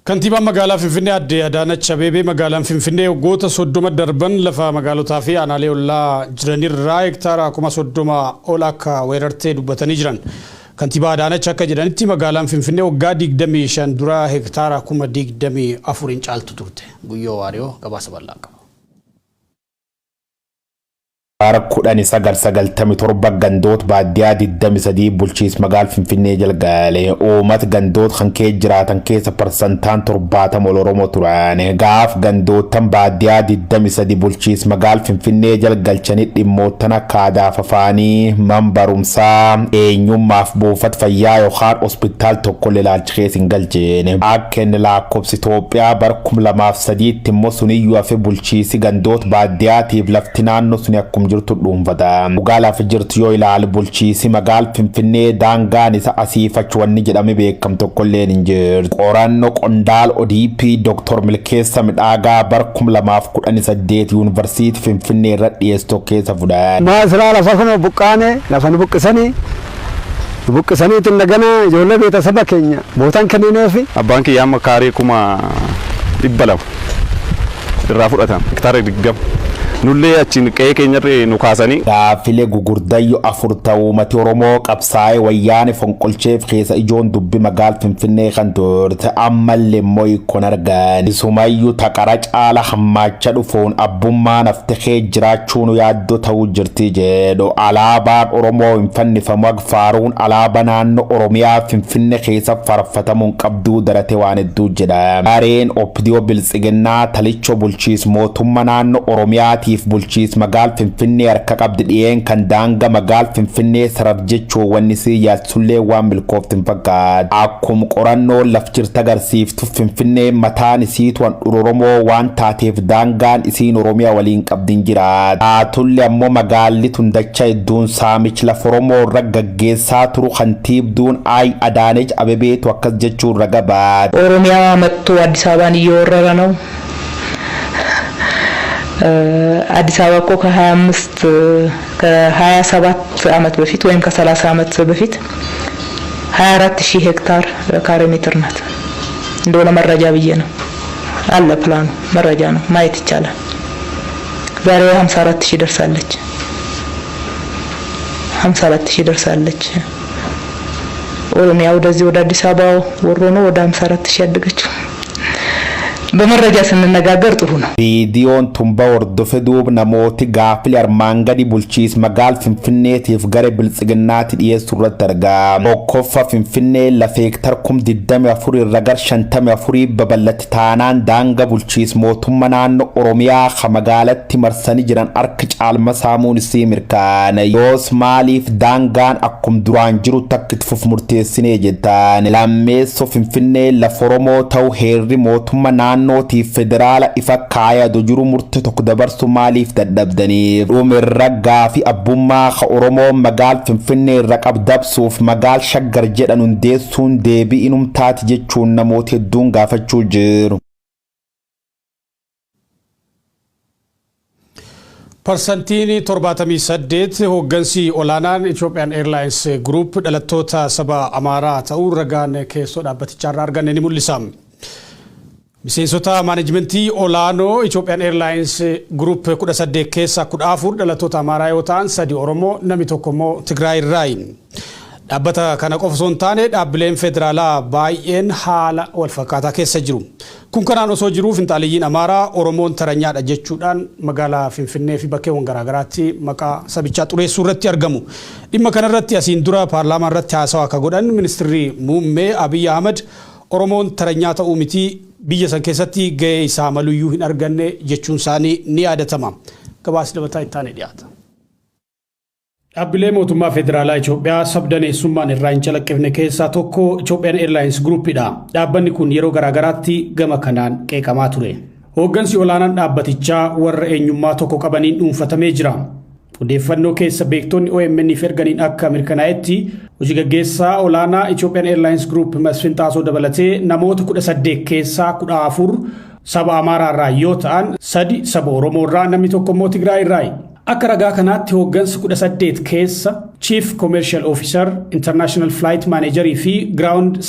Kantiibaan magaalaa Finfinnee Aadde Adaanach Abeebee magaalaan Finfinnee waggoota 30 darban lafa magaalotaa fi aanaalee ollaa jiranirraa hektaara 30 ol akka weerartee dubbatanii jiran. Kantiibaa Adaanach akka jedhanitti magaalaan Finfinnee waggaa 25 dura hektaara 24 caaltu turte. Guyyoo Waariyoo gabaasa bal'aa qaba. Kudhanii sagaltamii torba gandoot baadiyyaa 23 bulchiis magaal Finfinnee jalqalee uummata gandoot kan kee jiraatan keessa parsantaan 70 Oromoo turan. Gaaf gandootan baadiyyaa 23 bulchiis magaal Finfinnee jalqalchanii dhimmoottan akka aadaa fi afaanii man barumsaa eenyummaaf buufata fayyaa yookaan hospitaal tokko ilaalcha keessa hin galchine. Akka inni lakkoofsa Itoophiyaa bara 2003 immoo suniyyuu hafe bulchiisi gandoot baadiyyaatiif lafti naannoo suni akkuma jirtu dhuunfata. Magaalaaf jirtu yoo ilaalu bulchiisi magaal Finfinnee daangaan isa asiifachuu wanni jedhame beekam tokkollee hin jirtu. Qorannoo qondaal ODP Dr. Milkeessa Midhaagaa bara 2018 Yuunivarsiitii Finfinnee irra dhiyeessoo keessa fudhan. Maasraa lafa kana buqqaane lafa nu buqqisanii tinnagana ijoollee beetasaba keenya bootaan kennineefi abbaan kiyyaa amma kaarii 200 irraa fudhatan hektaara 20 nulle achiin qe'ee keenyarree nu kaasanii gaaffilee gugurdayyo 4 ta'uu uummati Oromoo qabsaa'ee wayyaane fonqolcheef keessa ijoon dubbi magaal Finfinnee kan turte ammallee immoo ikkoon argan isumayyuu taqara caala hammaacha dhufuun abbummaan hafte jiraachuun yaaddoo ta'uu jirti jedhu alaabaan Oromoo hin fannifamu agfaaruun alaaba naannoo Oromiyaa Finfinnee keessa farfatamuun qabduu darate waan hedduu jedha. Gareen Opdiyoo Biltsiginnaa talichoo bulchiis mootummaa naannoo Oromiyaati bulchiis magaal Finfinnee harka qabdi dhiyeen kan daanga magaal Finfinnee sarar jechuu wanni si yaalsullee waan milkooftin fakkaat. Akkuma qorannoo laf jirta agarsiiftu Finfinnee mataan isiitu Oromoo waan taateef daangaan isiin Oromiyaa waliin qabdin jiraat. Taatullee ammoo magaalli tun dacha hedduun saamichi lafa Oromoo irra gaggeessaa turu kantiibduun Adaanach Abeebeetu akkas jechuun raga baat. Oromiyaa mattuu Addis Ababaan እየወረረ ነው አዲስ አበባ እኮ ከ27 ዓመት በፊት ወይም ከ30 ዓመት በፊት 24000 ሄክታር ካሬ ሜትር ናት። እንደው ለመረጃ ብዬ ነው አለ ፕላኑ መረጃ ነው ማየት ይቻላል። ዛሬ 54000 ደርሳለች 54000 ደርሳለች። ኦሮሚያ ወደዚህ ወደ አዲስ አበባ ወሮ ነው ወደ 54000 ያደገችው። በመረጃ ስንነጋገር ጥሩ ነው። ቪዲዮን ቱምባ ወርዶፈ ዱብ ናሞቲ ጋፍሊ አርማንጋዲ ቡልቺስ መጋል ፊንፊኔቲፍ ገሬ ብልጽግናት ዲየሱረት ተርጋ ሞኮፋ ፊንፊኔ ለፌክተር ኩም ዲደም ያፉሪ ረገር ሸንተም ያፉሪ በበለት ታናን ዳንጋ ቡልቺስ ሞቱም መናን ኦሮሚያ ከመጋለት መርሰኒ ጅራን አርክ ጫል መሳሙን ሲምርካነ ዮስ ማሊፍ ዳንጋን አኩም ዱራን ጅሩ ተክትፉፍ ሙርቴስኔ ጀታን ላሜሶ ፊንፊኔ ለፎሮሞ ተው ሄሪ ሞቱም መናን nooti federaala ifa kaaya dojuru murte tokko dabarsu maaliif dadhabdanii dhumirraggaa fi abbummaa ka Oromoo magaal Finfinnee irra qabdabsuuf magaal shaggar jedhan hundeessuun deebii inumtaati jechuun namoota hedduun gaafachuu jiru. Parsantiin 78 hooggansi olaanaan Ethiopian Airlines Group dhalattoota saba Amaaraa ta'uu ragaan keessoo dhaabbaticharraa arganne ni mul'isa. Miseensota maanajimentii olaanoo Ethiopian Airlines Group 18 keessa 14 dhalattoota Amaaraa yoo ta'an 3 Oromoo namni tokko immoo Tigraay irraa. Dhaabbata kana qofa osoo hin taane dhaabbileen federaalaa baay'een haala wal fakkaataa keessa jiru. Kun kanaan osoo jiru finxaaliyyiin Amaaraa Oromoon taranyaadha jechuudhaan magaalaa Finfinnee fi bakkeewwan garaagaraatti maqaa sabichaa xureessuu irratti argamu. Dhimma kanarratti asiin dura paarlaamaa irratti haasawaa akka godhan ministeerri muummee Abiy Ahmed Oromoon taranyaa ta'uu miti biyya san keessatti ga'ee isaa maluyyuu hin arganne jechuun isaanii ni yaadatama. Gabaasni dabataa ittaanee dhiyaata. Dhaabbilee mootummaa federaalaa Itoophiyaa sabdaneessummaan irraa hin calaqqifne keessaa tokko Ethiopian Airlines Groupidha. Dhaabbanni kun yeroo garaagaraatti gama kanaan qeeqamaa ture. Hooggansi olaanaan dhaabbatichaa warra eenyummaa tokko qabaniin dhuunfatamee jira. Odeeffannoo keessa beektonni OMN erganiin akka mirkanaa'etti hojii gaggeessaa olaanaa Ethiopian Airlines Group Masfin Xaasoo dabalatee namoota 18 keessaa 14 saba Amaaraa irraa yoo ta'an 3 saba Oromoo irraa namni tokko immoo Tigraay irraa. Akka ragaa kanaatti hooggansa 18 keessa Chief Commercial Officer, International Flight Manager fi Ground